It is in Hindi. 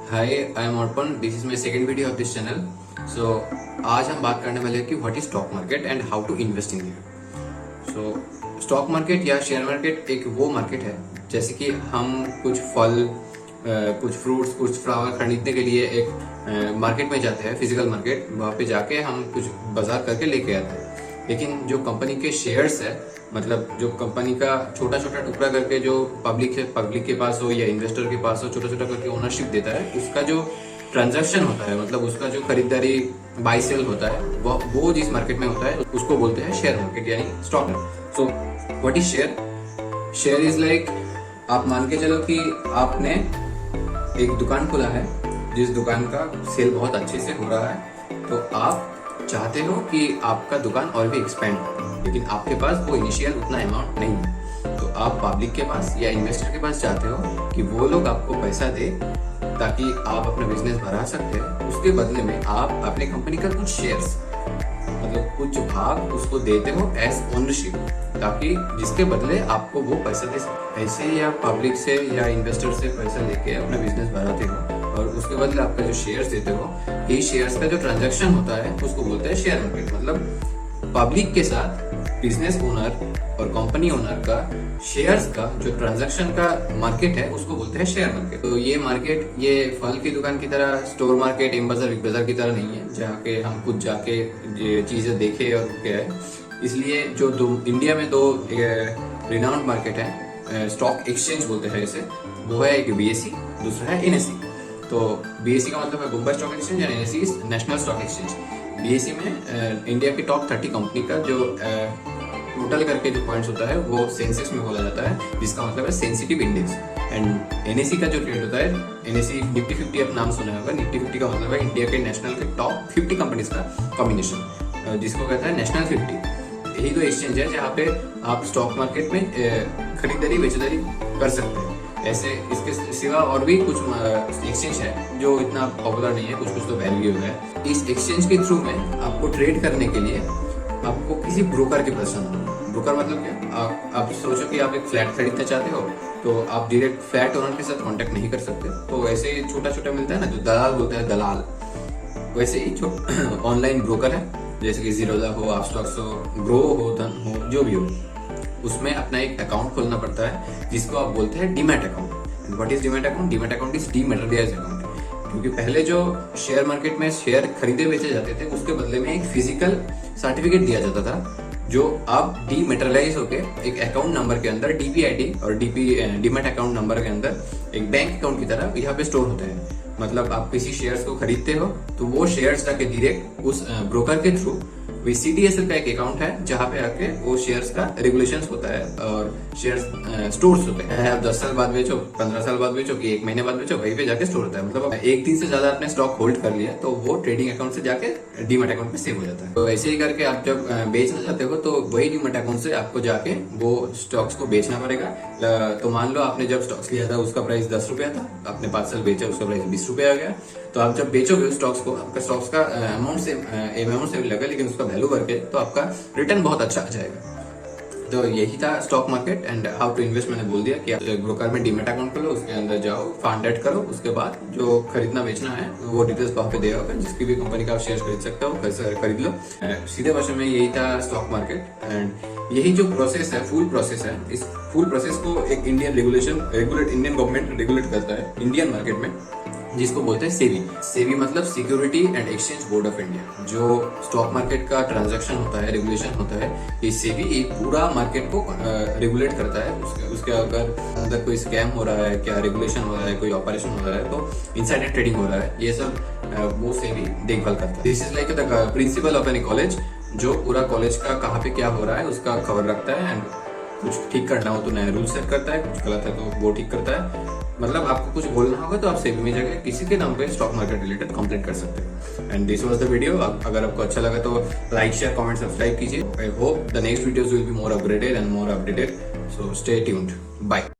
Hi, I am Arpan. This is my second video of this channel. So आज हम बात करने वाले हैं कि what is stock market and how to invest in it. So stock market या शेयर मार्केट एक वो मार्केट है जैसे कि हम कुछ फल, कुछ फ्रूट्स, कुछ फ्लावर खरीदने के लिए एक मार्केट में जाते हैं, फिजिकल मार्केट। वहाँ पे जाके हम कुछ बाजार करके लेके आते हैं। लेकिन जो कंपनी के शेयर्स है, मतलब जो कंपनी का छोटा छोटा टुकड़ा करके जो पब्लिक के पास हो या इन्वेस्टर के पास हो, छोटा छोटा करके ओनरशिप देता है, उसका जो ट्रांजैक्शन होता है, मतलब उसका जो खरीदारी बाई सेल होता है, वो जिस मार्केट में होता है उसको बोलते हैं शेयर मार्केट यानी stock market. So what is share? Share is like, आप मान के चलो कि आपने एक दुकान खोला है जिस दुकान का सेल बहुत अच्छे से हो रहा है, तो आप चाहते हो कि आपका दुकान और भी एक्सपेंड हो, लेकिन आपके पास वो इनिशियल उतना अमाउंट नहीं है। तो आप पब्लिक के पास या इन्वेस्टर के पास चाहते हो कि वो लोग आपको पैसा दे ताकि आप अपना बिजनेस बढ़ा सकते हैं। उसके बदले में आप अपने कंपनी का कुछ शेयर्स, मतलब कुछ भाग उसको देते हो एज ओनरशिप, ताकि जिसके बदले आपको वो पैसा दे सके। ऐसे ही आप पब्लिक से या इन्वेस्टर से पैसा लेके अपना बिजनेस बढ़ाते हो और उसके बदले आपका जो शेयर्स देते हो, ये शेयर्स का जो ट्रांजैक्शन होता है उसको बोलते हैं शेयर मार्केट। मतलब पब्लिक के साथ बिजनेस ओनर और कंपनी ओनर का शेयर्स का जो ट्रांजैक्शन का मार्केट है उसको बोलते हैं शेयर मार्केट। तो ये मार्केट ये फल की दुकान की तरह, स्टोर मार्केट, एम बाजार, बिग बाजार की तरह नहीं है जहाँ के हम खुद जाके ये चीजें देखे और क्या है। इसलिए जो इंडिया में दो रिनाउंड मार्केट है, स्टॉक एक्सचेंज बोलते हैं इसे, वो है एक बीएसई, दूसरा है एनएसई। तो बीएसई का मतलब है बॉम्बे स्टॉक एक्सचेंज और NSE national stock exchange. BSE में इंडिया की टॉप 30 कंपनी का जो टोटल करके जो पॉइंट्स होता है वो सेंसेक्स में बोला जाता है, जिसका मतलब है सेंसिटिव इंडेक्स। एंड एनएसई का जो रेट होता है, एनएसई निफ्टी 50 आप नाम सुना होगा। निफ्टी 50 का मतलब है इंडिया के नेशनल के टॉप 50 कंपनीज का कॉम्बिनेशन, जिसको कहता है नेशनल 50। यही तो एक्सचेंज है जहाँ पे आप स्टॉक मार्केट में खरीदारी बेचदारी कर सकते हैं। ऐसे इसके सिवा और भी कुछ एक्सचेंज है जो इतना पॉपुलर नहीं है, कुछ कुछ तो वैल्यू है। इस एक्सचेंज के थ्रू में आपको ट्रेड करने के लिए आपको किसी ब्रोकर के पास जाना होगा। ब्रोकर मतलब क्या? आप सोचो कि आप एक फ्लैट खरीदना चाहते हो, तो आप डायरेक्ट फ्लैट ओनर के साथ कांटेक्ट नहीं कर सकते। तो वैसे ही छोटा छोटा मिलता है ना, जो दलाल बोलते हैं, दलाल, वैसे ही ऑनलाइन ब्रोकर है, जैसे कि जीरोधा हो, अपस्टॉक्स हो, ग्रो हो, धन हो, जो भी हो, उसमें अपना एक अकाउंट खोलना पड़ता है जिसको आप बोलते हैं demat account. What is demat account? Demat account is dematerialised account. क्योंकि पहले जो शेयर मार्केट में शेयर खरीदे बेचे जाते थे, उसके बदले में एक फिजिकल सर्टिफिकेट दिया जाता था, जो अब डीमैटेरियलाइज होके एक अकाउंट नंबर के अंदर, डीपीआईडी और डीमैट अकाउंट नंबर के अंदर एक बैंक अकाउंट की तरह यहाँ पे स्टोर होते हैं। मतलब आप किसी शेयर्स को खरीदते हो तो वो शेयर्स जाके डायरेक्ट उस ब्रोकर के थ्रू सीडीएसएल का एक अकाउंट है जहाँ पे आके वो शेयर्स का रेगुलेशंस होता है और शेयर्स स्टोर्स होते हैं। आप 10 साल बाद बेचो, 15 साल बाद बेचो कि 1 महीने बाद बेचो, वहीं पे जाके स्टोर होता है। मतलब एक दिन से ज्यादा आपने स्टॉक होल्ड कर लिया तो वो ट्रेडिंग अकाउंट से जाके डीमैट अकाउंट में सेव हो जाता है। तो ऐसे ही करके आप जब बेचना चाहते हो तो वही डीमैट अकाउंट से आपको जाके वो स्टॉक्स को बेचना पड़ेगा। तो मान लो आपने जब स्टॉक्स लिया था उसका प्राइस 10 रुपया था, आपने 5 साल बेचा, उसका प्राइस 20 रुपया आ गया। तो आप जब बेचोगे स्टॉक्स को, आपका स्टॉक्स का अमाउंट से लगा, लेकिन उसका वैल्यू बढ़ के तो आपका रिटर्न बहुत अच्छा आ जाएगा। तो यही था stock market and how to invest. मैंने बोल दिया कि आप ब्रोकर में डीमैट अकाउंट खोलो, उसके अंदर जाओ, फंड ऐड करो, उसके बाद जो खरीदना बेचना है वो डिटेल्स वहाँ पे दिया होगा। जिसकी भी कंपनी का आप शेयर खरीद सकते हो, खरीद लो। सीधे भाषा में यही था स्टॉक मार्केट। एंड यही जो प्रोसेस है, फुल प्रोसेस है, इस फुल प्रोसेस को एक इंडियन इंडियन गवर्नमेंट रेगुलेट करता है इंडियन मार्केट में, जिसको बोलते हैं सेबी। सेबी मतलब security and exchange board of India. जो स्टॉक मार्केट का ट्रांजैक्शन होता है, रेगुलेशन होता है, ये सेबी पूरा मार्केट को रेगुलेट करता है। उसके अगर अंदर कोई स्कैम हो रहा है, क्या रेगुलेशन हो रहा है, कोई ऑपरेशन हो रहा है, तो इनसाइडर ट्रेडिंग हो रहा है, ये सब वो सेबी देखभाल करता है। This is like the principle of any college, जो पूरा कॉलेज का कहाँ पे क्या हो रहा है उसका खबर रखता है। एंड कुछ ठीक करना हो तो नया रूल सेट करता है, कुछ गलत है तो वो ठीक करता है। मतलब आपको कुछ बोलना होगा तो आप सेबी में जाकर किसी के नाम पे स्टॉक मार्केट रिलेटेड कंप्लेंट कर सकते हो। And this was the video. अगर आपको अच्छा लगा तो लाइक, शेयर, कमेंट, सब्सक्राइब कीजिए। I hope the next videos will be more upgraded and more updated. So stay tuned. Bye.